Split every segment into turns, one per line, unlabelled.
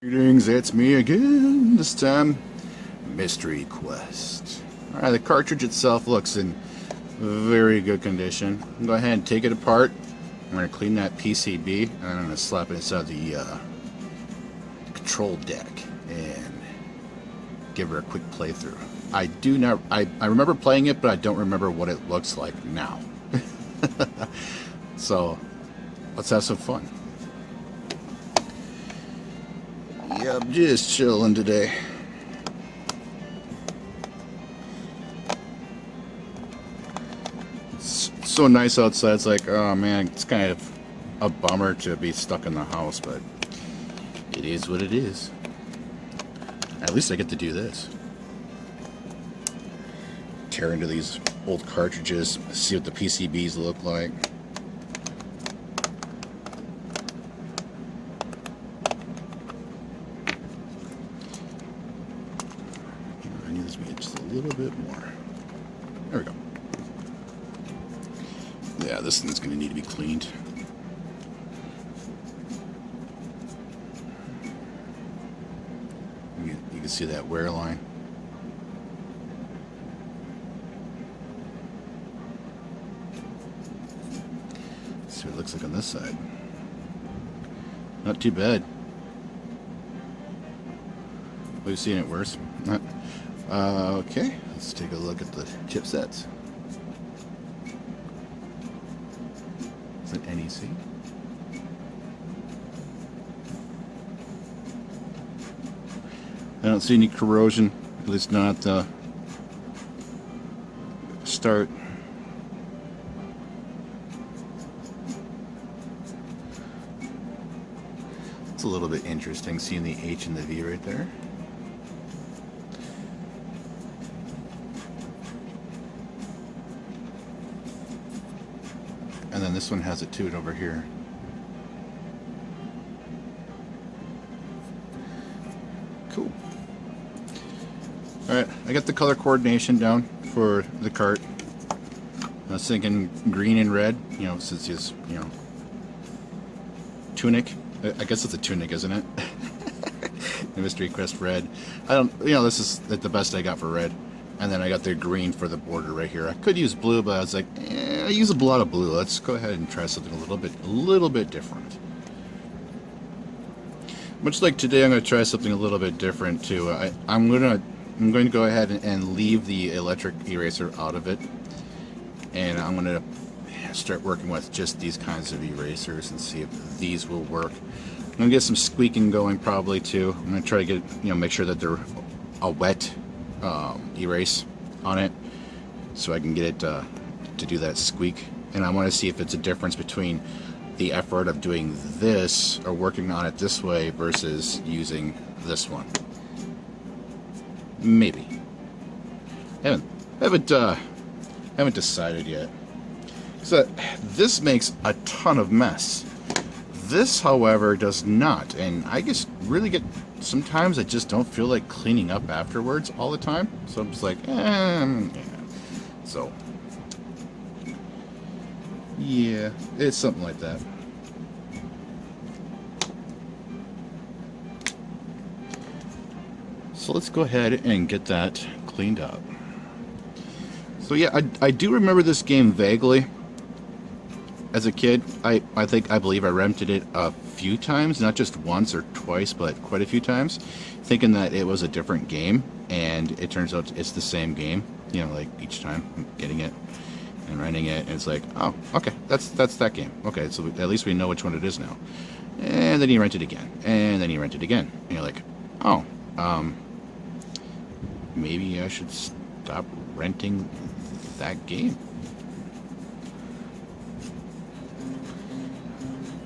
Greetings, it's me again. This time, Mystery Quest. Alright, the cartridge itself looks in very good condition. I'm go ahead and take it apart. I'm going to clean that PCB and I'm going to slap it inside the control deck and give her a quick playthrough. I remember playing it, but I don't remember what it looks like now. So, let's have some fun. Yeah, I'm just chilling today. It's so nice outside. It's like, oh man, it's kind of a bummer to be stuck in the house, but it is what it is. At least I get to do this. Tear into these old cartridges, see what the PCBs look like. I need this to get just a little bit more. There we go. Yeah, this thing's going to need to be cleaned. You can see that wear line. Let's see what it looks like on this side. Not too bad. We've seen it worse. Okay, let's take a look at the chipsets. It's an NEC. I don't see any corrosion, at least not at the start. It's a little bit interesting seeing the H and the V right there. And then this one has it to it over here. Cool. Alright, I got the color coordination down for the cart. I was thinking green and red, you know, since it's, you know, tunic. I guess it's a tunic, isn't it? The Mystery Quest red. I don't, you know, this is the best I got for red. And then I got the green for the border right here. I could use blue, but I was like, I use a lot of blue. Let's go ahead and try something a little bit different. Much like today, I'm going to try something a little bit different too. I'm going to go ahead and leave the electric eraser out of it, and I'm going to start working with just these kinds of erasers and see if these will work. I'm going to get some squeaking going probably too. I'm going to try to get, you know, make sure that they're a wet erase on it, so I can get it to do that squeak. And I want to see if it's a difference between the effort of doing this or working on it this way versus using this one. Maybe. Haven't decided yet. So this makes a ton of mess. This, however, does not, and I just really get, sometimes I just don't feel like cleaning up afterwards all the time. So I'm just like, yeah. So, yeah, it's something like that. So let's go ahead and get that cleaned up. So yeah, I do remember this game vaguely. As a kid, I believe I rented it a few times, not just once or twice, but quite a few times, thinking that it was a different game, and it turns out it's the same game. You know, like each time I'm getting it and renting it, and it's like, oh, okay, that's that game. Okay, so at least we know which one it is now. And then you rent it again, and then you rent it again, and you're like, oh, maybe I should stop renting that game.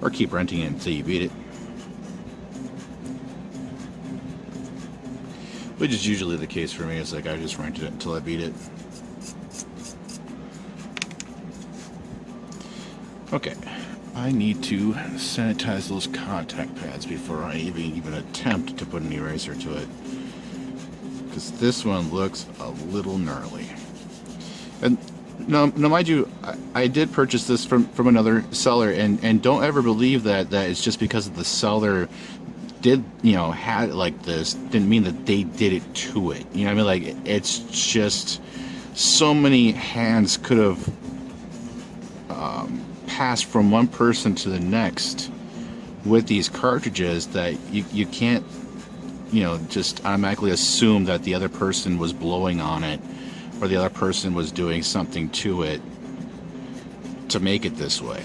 Or keep renting it until you beat it. Which is usually the case for me. It's like I just rented it until I beat it. Okay. I need to sanitize those contact pads before I even attempt to put an eraser to it. Because this one looks a little gnarly. And no, mind you, I did purchase this from another seller, and don't ever believe that it's just because of the seller did, had it like this didn't mean that they did it to it. You know what I mean? Like, it's just so many hands could have passed from one person to the next with these cartridges that you can't, just automatically assume that the other person was blowing on it or the other person was doing something to it to make it this way.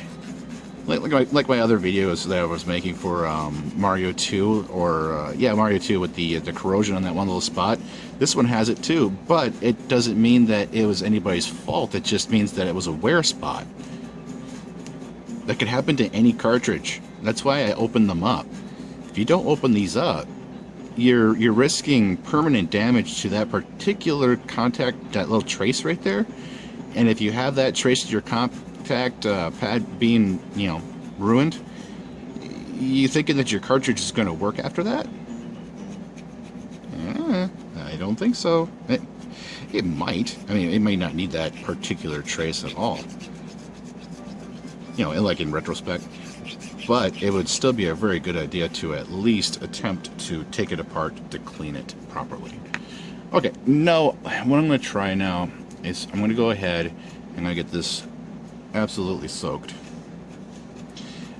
Like my other videos that I was making for Mario 2 or Mario 2 with the corrosion on that one little spot. This one has it too, but it doesn't mean that it was anybody's fault. It just means that it was a wear spot. That could happen to any cartridge. That's why I opened them up. If you don't open these up, you're risking permanent damage to that particular contact, that little trace right there. And if you have that trace to your contact pad being, ruined, you thinking that your cartridge is going to work after that? I don't think so. It might. I mean, it may not need that particular trace at all. Like in retrospect. But it would still be a very good idea to at least attempt to take it apart to clean it properly. Okay, now what I'm going to try now is I'm going to go ahead and I'm going to get this absolutely soaked.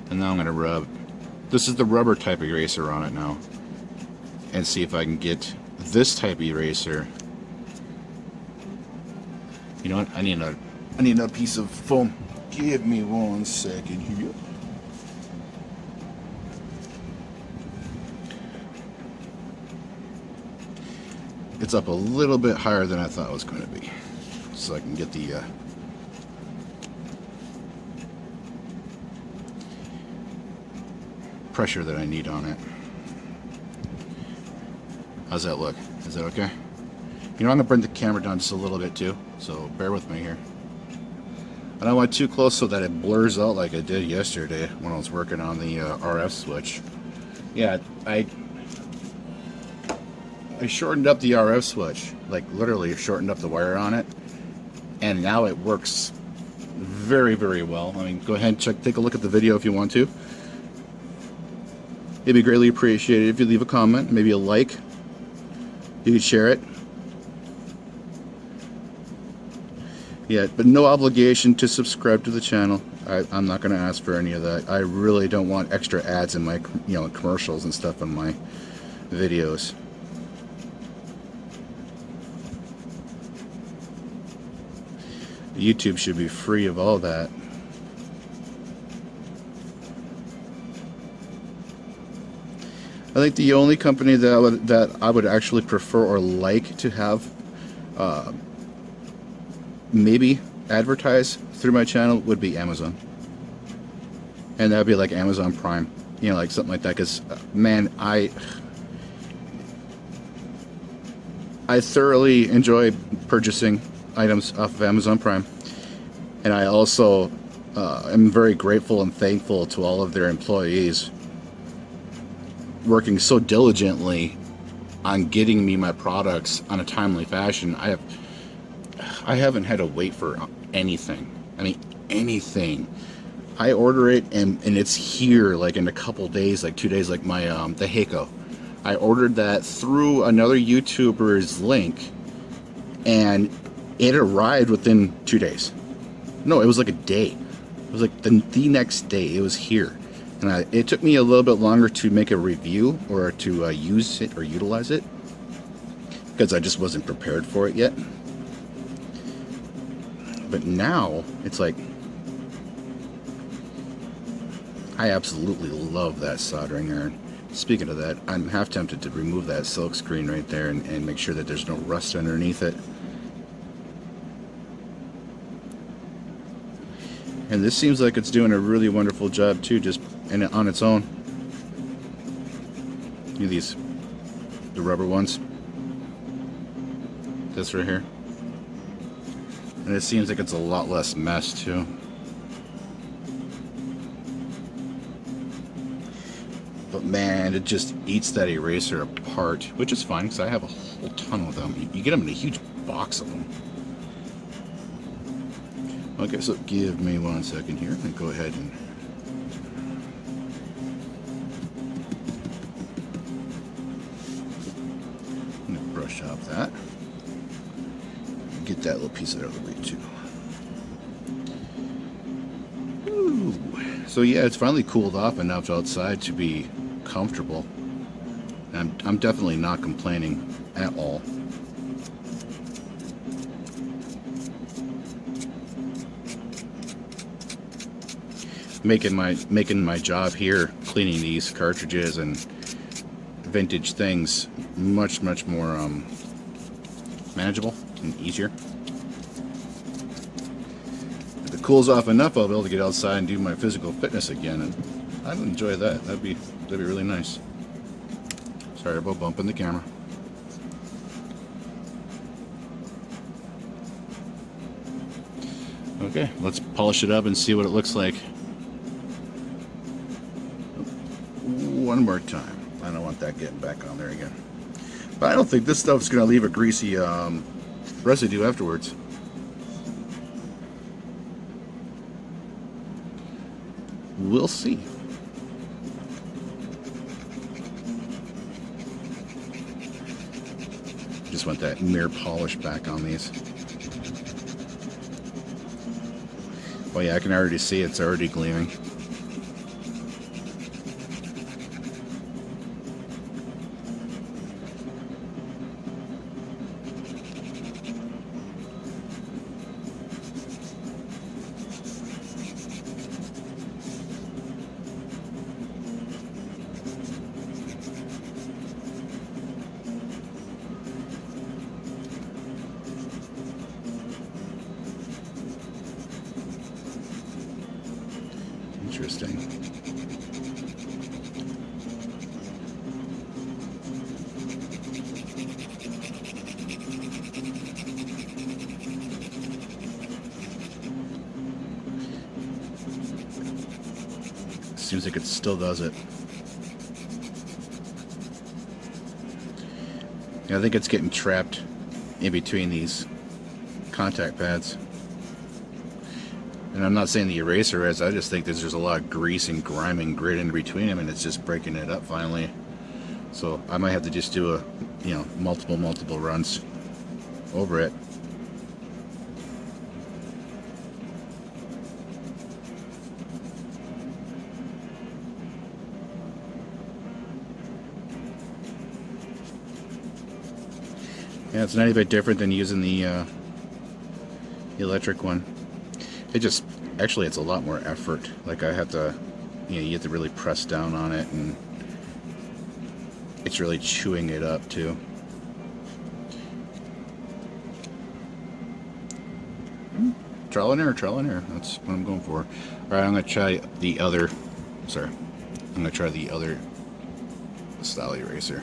And now I'm going to rub. This is the rubber type eraser on it now. And see if I can get this type of eraser. You know what? I need another piece of foam. Give me 1 second here. It's up a little bit higher than I thought it was going to be. So I can get the pressure that I need on it. How's that look? Is that okay? I'm going to bring the camera down just a little bit too, so bear with me here. I don't want it too close so that it blurs out like I did yesterday when I was working on the RF switch. Yeah, I shortened up the RF switch, like literally shortened up the wire on it, and now it works very, very well. I mean, go ahead and take a look at the video if you want to. It'd be greatly appreciated if you leave a comment, maybe a like. You could share it. Yeah, but no obligation to subscribe to the channel. I'm not going to ask for any of that. I really don't want extra ads in my, commercials and stuff in my videos. YouTube should be free of all that. I think the only company that I would actually prefer or like to have maybe advertise through my channel would be Amazon. And that would be like Amazon Prime, like something like that, because man, I thoroughly enjoy purchasing items off of Amazon Prime, and I also am very grateful and thankful to all of their employees working so diligently on getting me my products on a timely fashion. I haven't had to wait for anything. I mean, anything. I order it and it's here like in a couple days, like 2 days, like my the Heiko. I ordered that through another YouTuber's link, and it arrived within 2 days. No, it was like a day. It was like the next day it was here. And it took me a little bit longer to make a review or to use it or utilize it, because I just wasn't prepared for it yet. But now it's like, I absolutely love that soldering iron. Speaking of that, I'm half tempted to remove that silk screen right there and make sure that there's no rust underneath it. And this seems like it's doing a really wonderful job too, just on its own. These, the rubber ones. This right here. And it seems like it's a lot less mess too. But man, it just eats that eraser apart, which is fine because I have a whole ton of them. You get them in a huge box of them. Okay, so give me 1 second here and go ahead and brush off that. Get that little piece out of the way too. Ooh. So yeah, it's finally cooled off enough outside to be comfortable. I'm definitely not complaining at all. Making my job here cleaning these cartridges and vintage things much more manageable and easier. If it cools off enough, I'll be able to get outside and do my physical fitness again, and I'd enjoy that. That'd be really nice. Sorry about bumping the camera. Okay, let's polish it up and see what it looks like. One more time. I don't want that getting back on there again. But I don't think this stuff's going to leave a greasy residue afterwards. We'll see. Just want that mirror polish back on these. Oh yeah, I can already see it's already gleaming. Interesting. Seems like it still does it. Yeah, I think it's getting trapped in between these contact pads. And I'm not saying the eraser is, I just think there's just a lot of grease and grime and grit in between them, and it's just breaking it up finally. So I might have to just do a, multiple runs over it. Yeah, it's not any bit different than using the electric one. It just, actually it's a lot more effort. Like I have to, you have to really press down on it, and it's really chewing it up too. Trial and error, that's what I'm going for. Alright, I'm going to try the other, style eraser.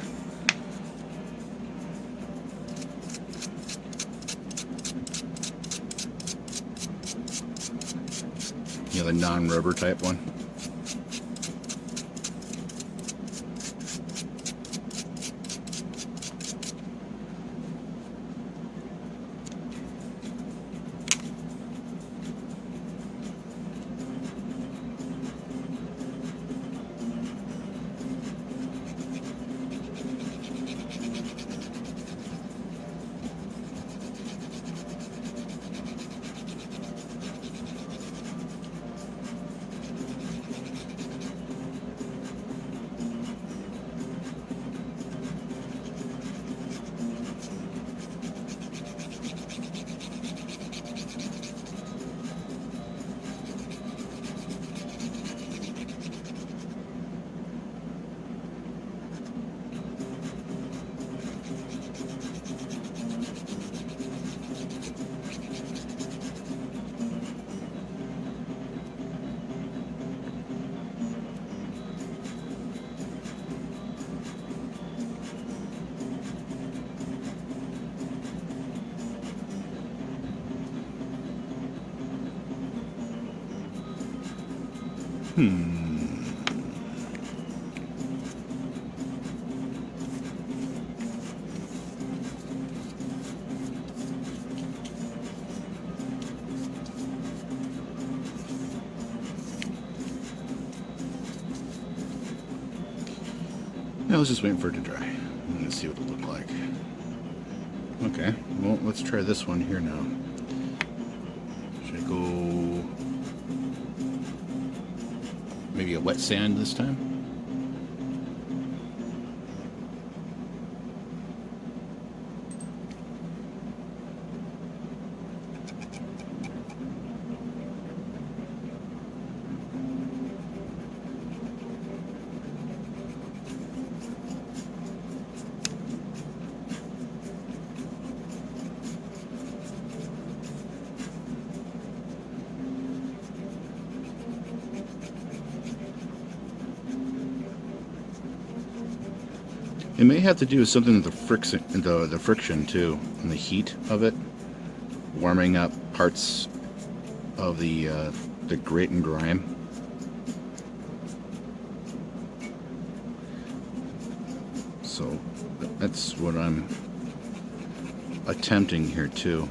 The non-rubber type one. Now let's just wait for it to dry. Let's see what it'll look like. Okay, well, let's try this one here now. Should I go maybe a wet sand this time? It may have to do with something with the friction too, and the heat of it, warming up parts of the grit and grime. So that's what I'm attempting here too.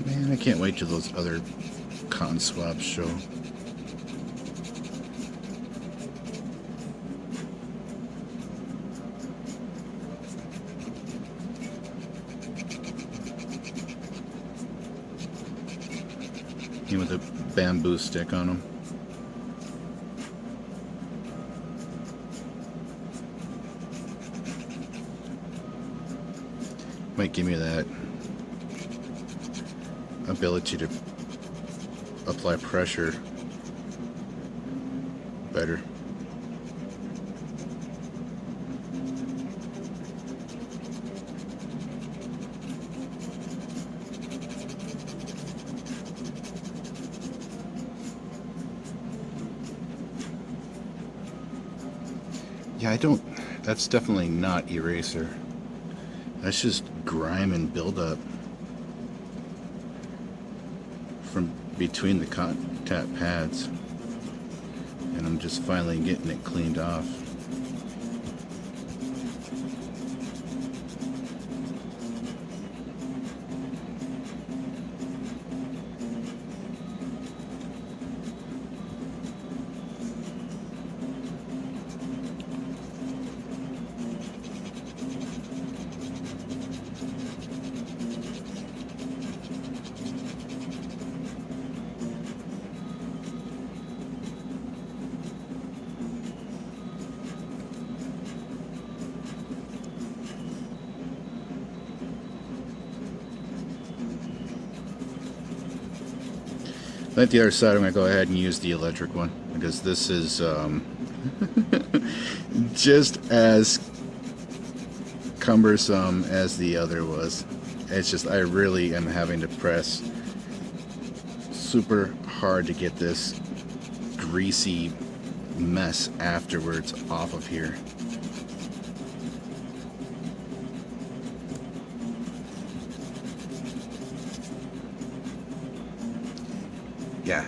Man, I can't wait till those other cotton swabs show. With a bamboo stick on them. Might give me that ability to apply pressure better. Yeah, that's definitely not eraser. That's just grime and buildup from between the contact pads. And I'm just finally getting it cleaned off. Like the other side, I'm going to go ahead and use the electric one because this is just as cumbersome as the other was. It's just I really am having to press super hard to get this greasy mess afterwards off of here. Yeah,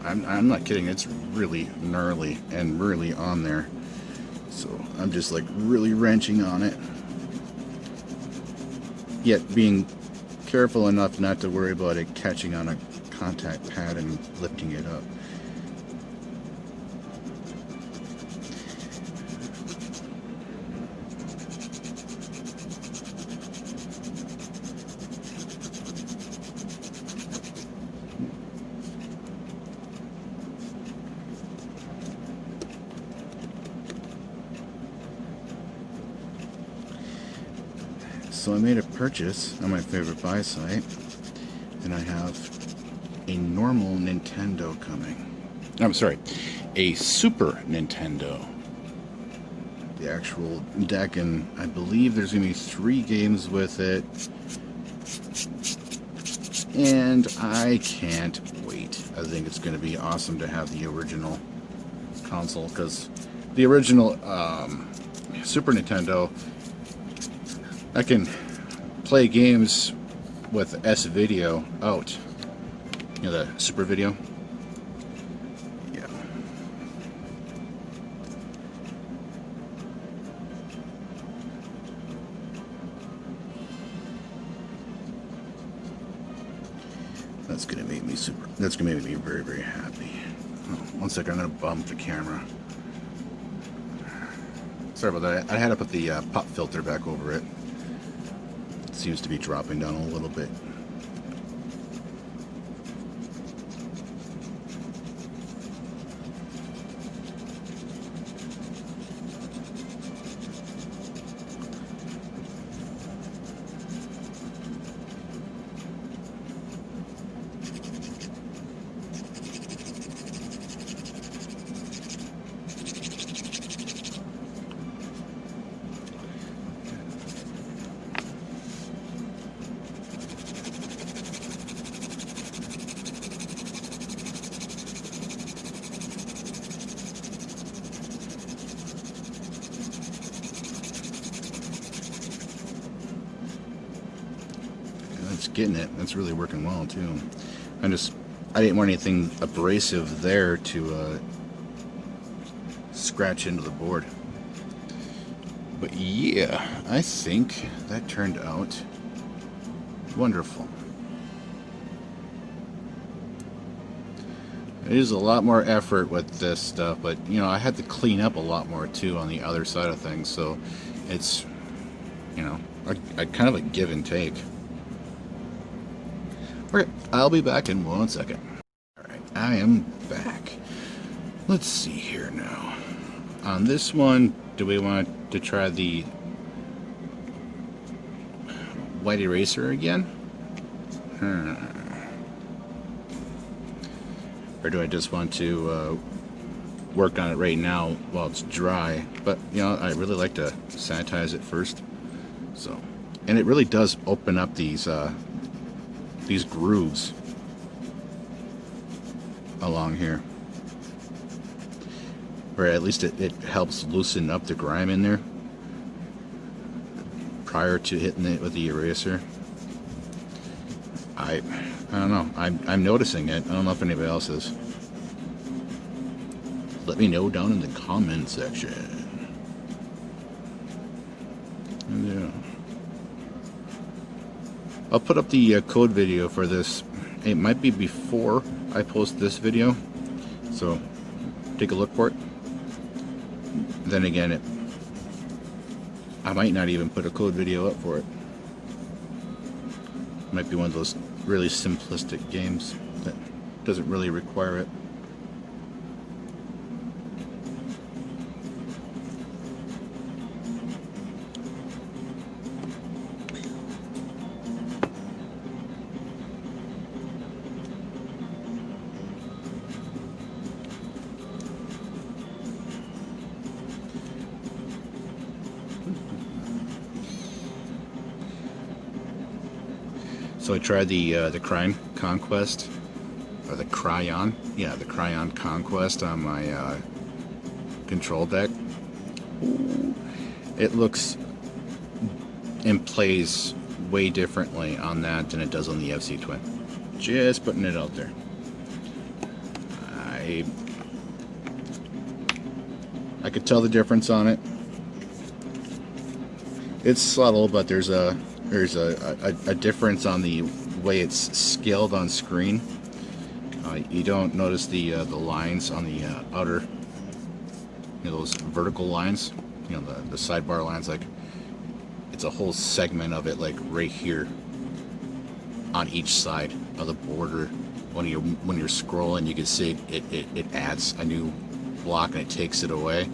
I'm not kidding, it's really gnarly and really on there. So I'm just like really wrenching on it. Yet being careful enough not to worry about it catching on a contact pad and lifting it up. So I made a purchase on my favorite buy site, and I have a normal Nintendo coming. I'm sorry, a Super Nintendo. The actual deck, and I believe there's going to be 3 games with it. And I can't wait. I think it's going to be awesome to have the original console, because the original Super Nintendo, I can play games with S-Video out. You know, the Super Video? Yeah. That's gonna make me that's gonna make me very, very happy. Oh, one second, I'm gonna bump the camera. Sorry about that. I had to put the pop filter back over it. Seems to be dropping down a little bit. It's getting it. That's really working well too. I didn't want anything abrasive there to scratch into the board. But yeah, I think that turned out wonderful. It is a lot more effort with this stuff, but you know, I had to clean up a lot more too on the other side of things, so it's, you know, I kind of a give and take. Okay, I'll be back in 1 second. Alright, I am back. Let's see here now. On this one, do we want to try the white eraser again? Or do I just want to work on it right now while it's dry? But, you know, I really like to sanitize it first. So, and it really does open up these grooves along here, or at least it helps loosen up the grime in there prior to hitting it with the eraser. I don't know, I'm noticing it. I don't know if anybody else is. Let me know down in the comment section. Yeah. I'll put up the code video for this. It might be before I post this video, so take a look for it. Then again, I might not even put a code video up for it. Might be one of those really simplistic games that doesn't really require it. So I tried the Crime Conquest, or the Cryon, yeah, the Cryon Conquest on my control deck. It looks and plays way differently on that than it does on the FC Twin. Just putting it out there. I could tell the difference on it. It's subtle, but there's a difference on the way it's scaled on screen. You don't notice the lines on the outer, those vertical lines, the sidebar lines, like it's a whole segment of it, like right here on each side of the border. When you're scrolling, you can see it adds a new block and it takes it away.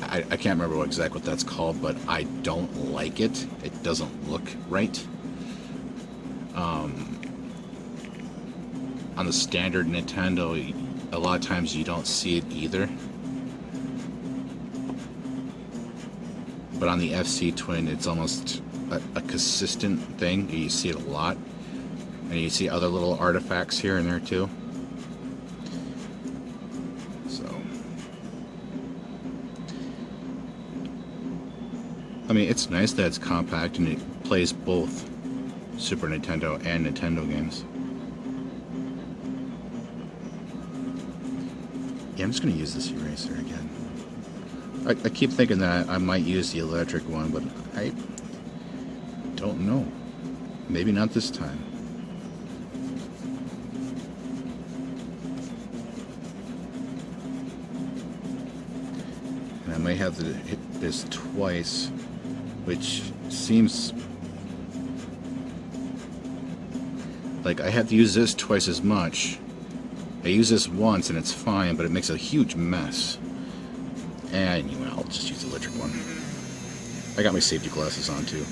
I can't remember exactly what that's called, but I don't like it. It doesn't look right. On the standard Nintendo, a lot of times you don't see it either. But on the FC Twin, it's almost a consistent thing. You see it a lot. And you see other little artifacts here and there too. So, I mean, it's nice that it's compact and it plays both Super Nintendo and Nintendo games. Yeah, I'm just going to use this eraser again. I keep thinking that I might use the electric one, but I don't know. Maybe not this time. And I might have to hit this twice, which seems like I have to use this twice as much. I use this once and it's fine, but it makes a huge mess. And anyway, I'll just use the electric one. I got my safety glasses on too.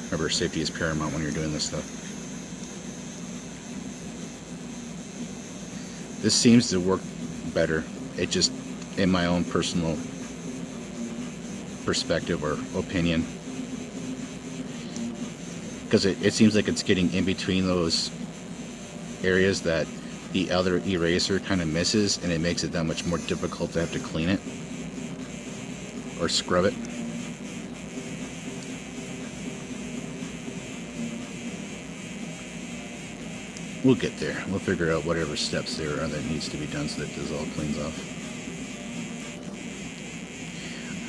Remember, safety is paramount when you're doing this stuff. This seems to work better. It just, in my own personal perspective or opinion, because it seems like it's getting in between those areas that the other eraser kind of misses, and it makes it that much more difficult to have to clean it or scrub it. We'll get there. We'll figure out whatever steps there are that needs to be done so that this all cleans off.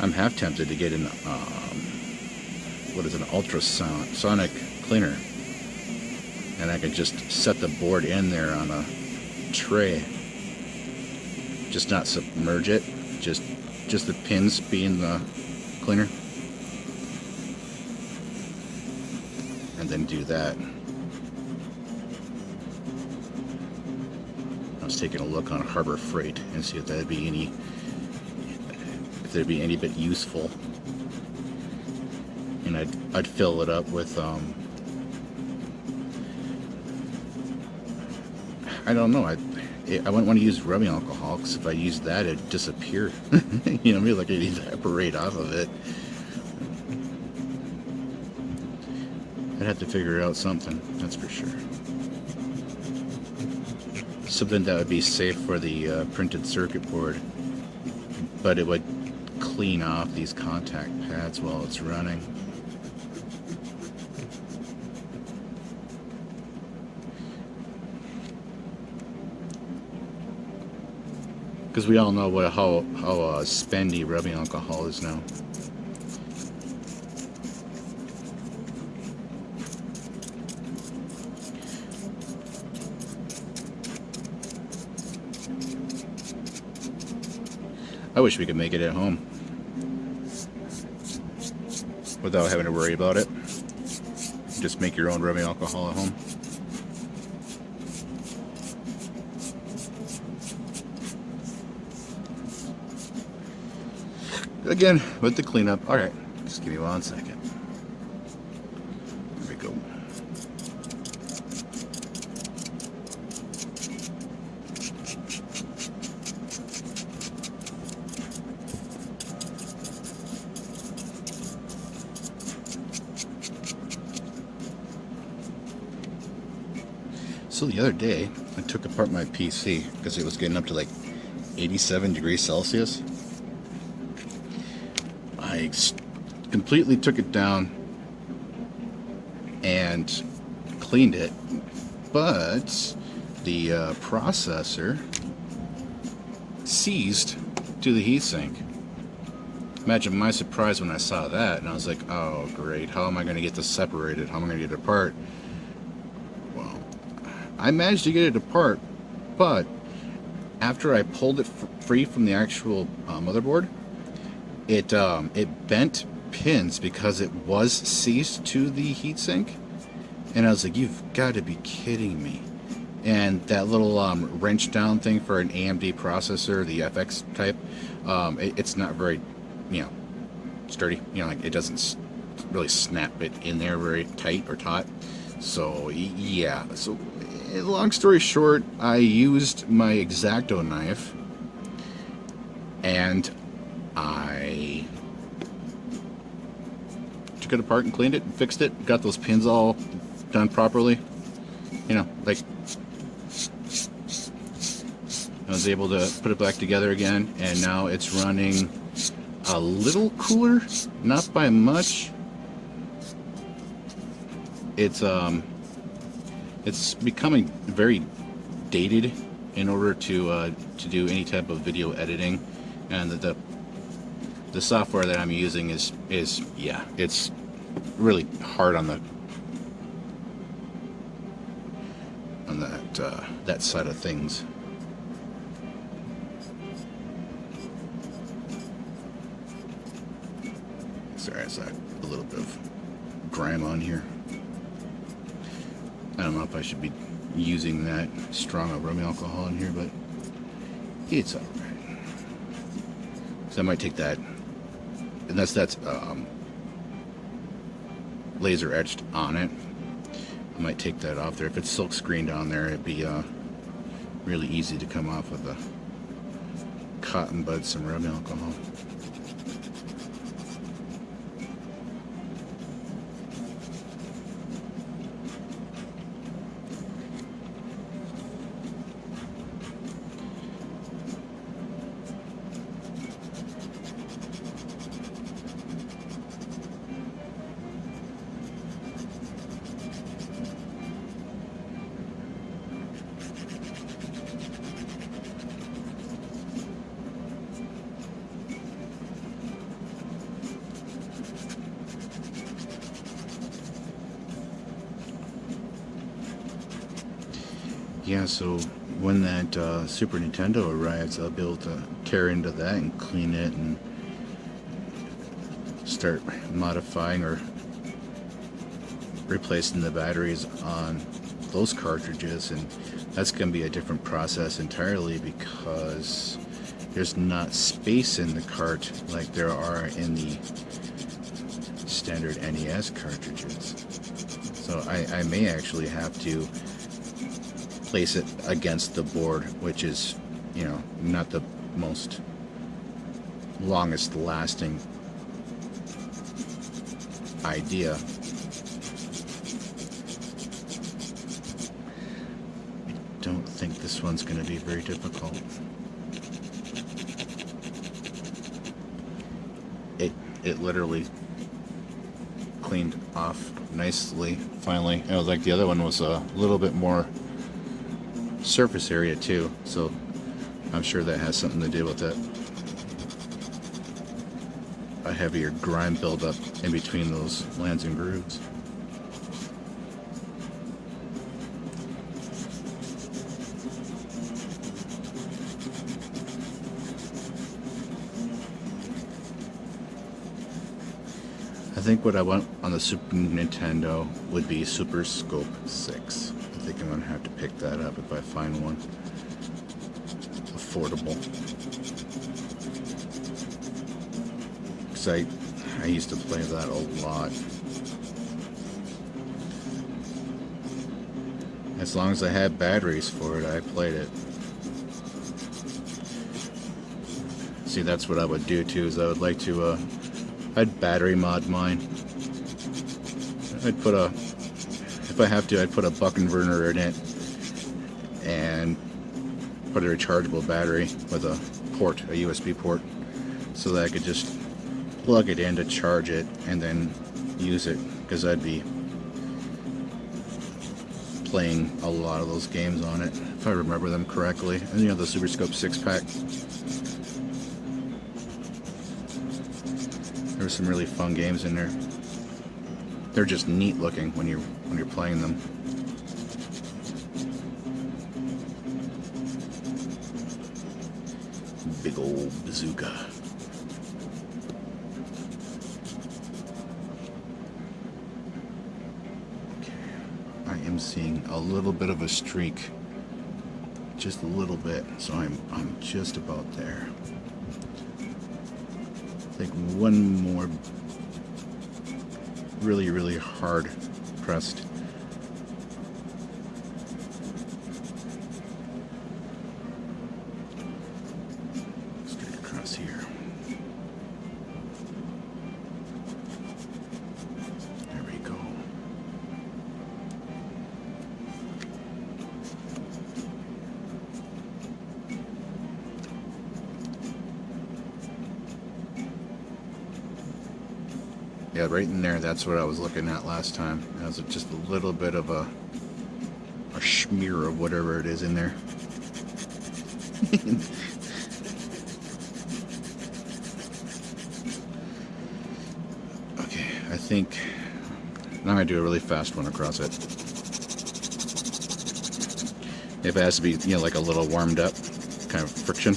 I'm half tempted to get an ultrasonic cleaner, and I could just set the board in there on a tray, just not submerge it, just the pins being the cleaner, and then do that. I was taking a look on Harbor Freight and see if there'd be any bit useful, and I'd fill it up with I don't know. I wouldn't want to use rubbing alcohol, because if I use that, it'd disappear. You know, maybe like it'd evaporate off of it. I'd have to figure out something, that's for sure. Something that would be safe for the printed circuit board, but it would clean off these contact pads while it's running. Because we all know how spendy rubbing alcohol is now. I wish we could make it at home without having to worry about it. Just make your own rubbing alcohol at home. Again, with the cleanup. Alright, just give me 1 second. There we go. So the other day, I took apart my PC because it was getting up to like 87 degrees Celsius. I completely took it down and cleaned it, but the processor seized to the heatsink. Imagine my surprise when I saw that, and I was like, oh great, how am I going to get this separated? How am I going to get it apart? Well, I managed to get it apart, But after I pulled it free from the actual motherboard, it bent pins because it was seized to the heatsink, and I was like, "You've got to be kidding me!" And that little wrench down thing for an AMD processor, the FX type, it's not very, sturdy. Like it doesn't really snap it in there very tight or taut. So yeah. So long story short, I used my X-Acto knife, and I took it apart and cleaned it and fixed it. Got those pins all done properly. Like I was able to put it back together again, and now it's running a little cooler, not by much. It's becoming very dated in order to do any type of video editing, and the software that I'm using is it's really hard on that side of things. Sorry, it's a little bit of grime on here. I don't know if I should be using that strong of rubbing alcohol in here, but it's alright. So I might take that, and that's laser etched on it. I might take that off there. If it's silk screened on there, it'd be really easy to come off with a cotton bud, some rubbing alcohol. Yeah, so when that Super Nintendo arrives, I'll be able to tear into that and clean it and start modifying or replacing the batteries on those cartridges, and that's going to be a different process entirely because there's not space in the cart like there are in the standard NES cartridges. So I may actually have to place it against the board, which is, not the most longest lasting idea. I don't think this one's going to be very difficult. It literally cleaned off nicely finally. It was like the other one was a little bit more surface area too, so I'm sure that has something to do with it. A heavier grime buildup in between those lands and grooves. I think what I want on the Super Nintendo would be Super Scope 6. I think I'm going to have to pick that up if I find one affordable. Because I used to play that a lot. As long as I had batteries for it, I played it. See, that's what I would do too, is I would like to, I'd battery mod mine. I'd put if I have to, I'd put a buck inverter in it and put a rechargeable battery with a port, a USB port, so that I could just plug it in to charge it and then use it, because I'd be playing a lot of those games on it, if I remember them correctly. And the Super Scope 6-pack. There's some really fun games in there. They're just neat looking when you're playing them. big old bazooka. Okay. I am seeing a little bit of a streak. Just a little bit, so I'm just about there. I think one more really hard pressed. Straight across here. There we go. Yeah, right in there, that's what I was looking at last time. That was just a little bit of a smear of whatever it is in there. Okay, I think now I'm going to do a really fast one across it. If it has to be, you know, like a little warmed up kind of friction.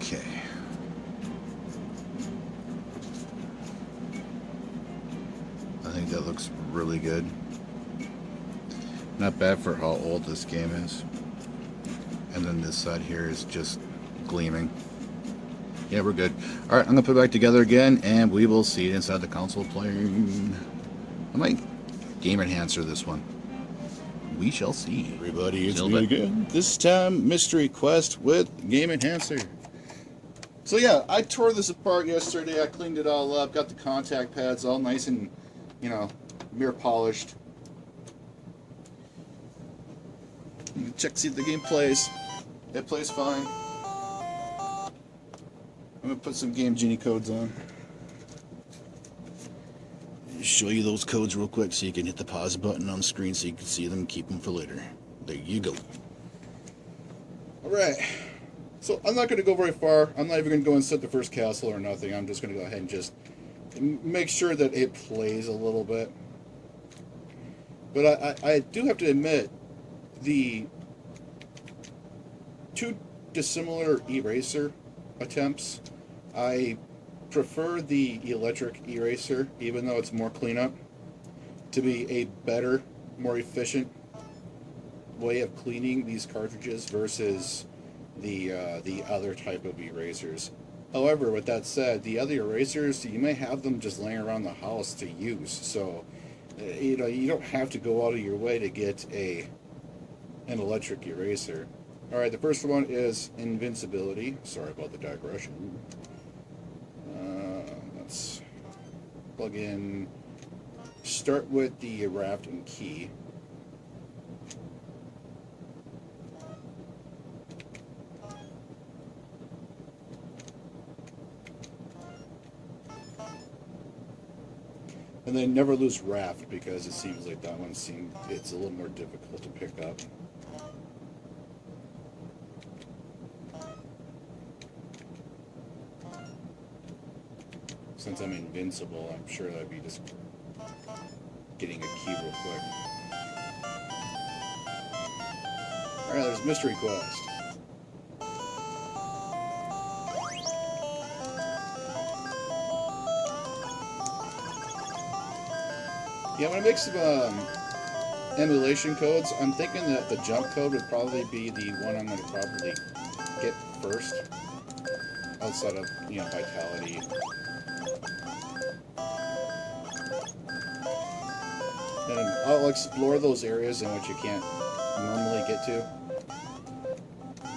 Okay. I think that looks really good. Not bad for how old this game is. And then this side here is just gleaming. Yeah, we're good. Alright, I'm going to put it back together again, and we will see it inside the console playing. I might game enhancer this one. We shall see. Everybody, it's me again. This time, Mystery Quest with Game Enhancer. So yeah, I tore this apart yesterday. I cleaned it all up, got the contact pads all nice and, you know, mirror polished. Check to see if the game plays. It plays fine. I'm going to put some Game Genie codes on. Show you those codes real quick so you can hit the pause button on the screen so you can see them and keep them for later. There you go. Alright. So I'm not going to go very far. I'm not even going to go and set the first castle or nothing. I'm just going to go ahead and just make sure that it plays a little bit. But I do have to admit, the two dissimilar eraser attempts, I prefer the electric eraser, even though it's more cleanup, to be a better, more efficient way of cleaning these cartridges versus the other type of erasers. However, with that said, the other erasers, you may have them just laying around the house to use, so you know, you don't have to go out of your way to get an electric eraser. Alright, the first one is invincibility. Sorry about the digression. Let's plug in, start with the raft and key. And then never lose raft, because it seems like that one it's a little more difficult to pick up. Since I'm invincible, I'm sure that'd be just getting a key real quick. Alright, there's Mystery Quest. Yeah, I'm going to make some emulation codes. I'm thinking that the jump code would probably be the one I'm going to probably get first, outside of, you know, Vitality. And I'll explore those areas in which you can't normally get to.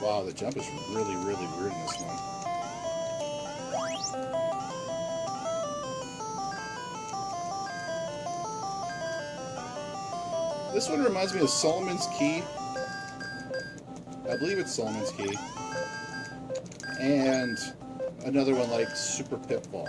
Wow, the jump is really weird in this one. This one reminds me of Solomon's Key. I believe it's Solomon's Key, and another one like Super Pitfall.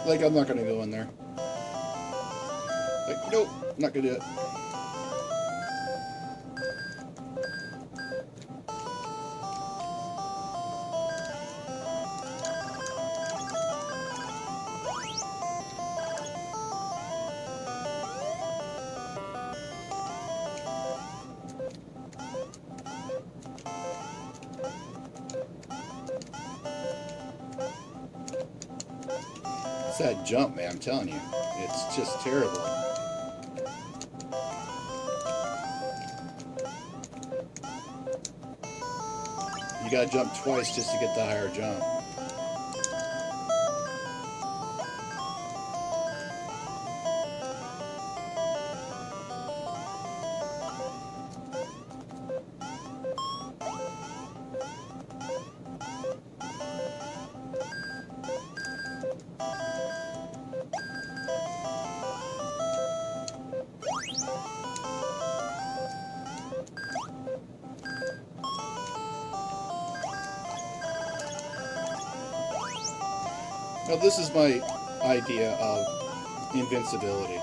Like, I'm not gonna go in there. Like, nope, not gonna do it. It's that jump, man, I'm telling you. It's just terrible. You gotta jump twice just to get the higher jump. Now this is my idea of invincibility.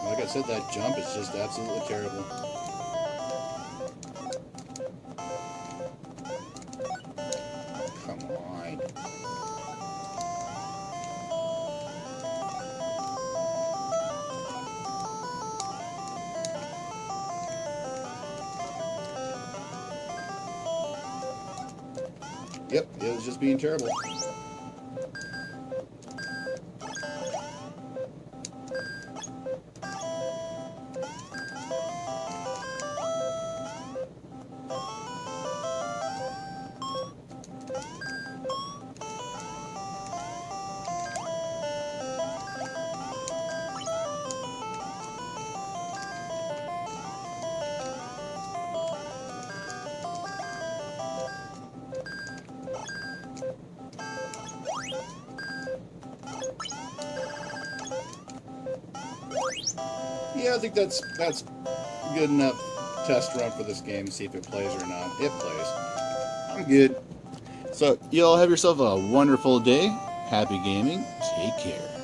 Like I said, that jump is just absolutely terrible. Come on. Yep, it was just being terrible. Yeah, I think that's good enough test run for this game, see if it plays or not. It plays. I'm good. So, you all have yourself a wonderful day. Happy gaming. Take care.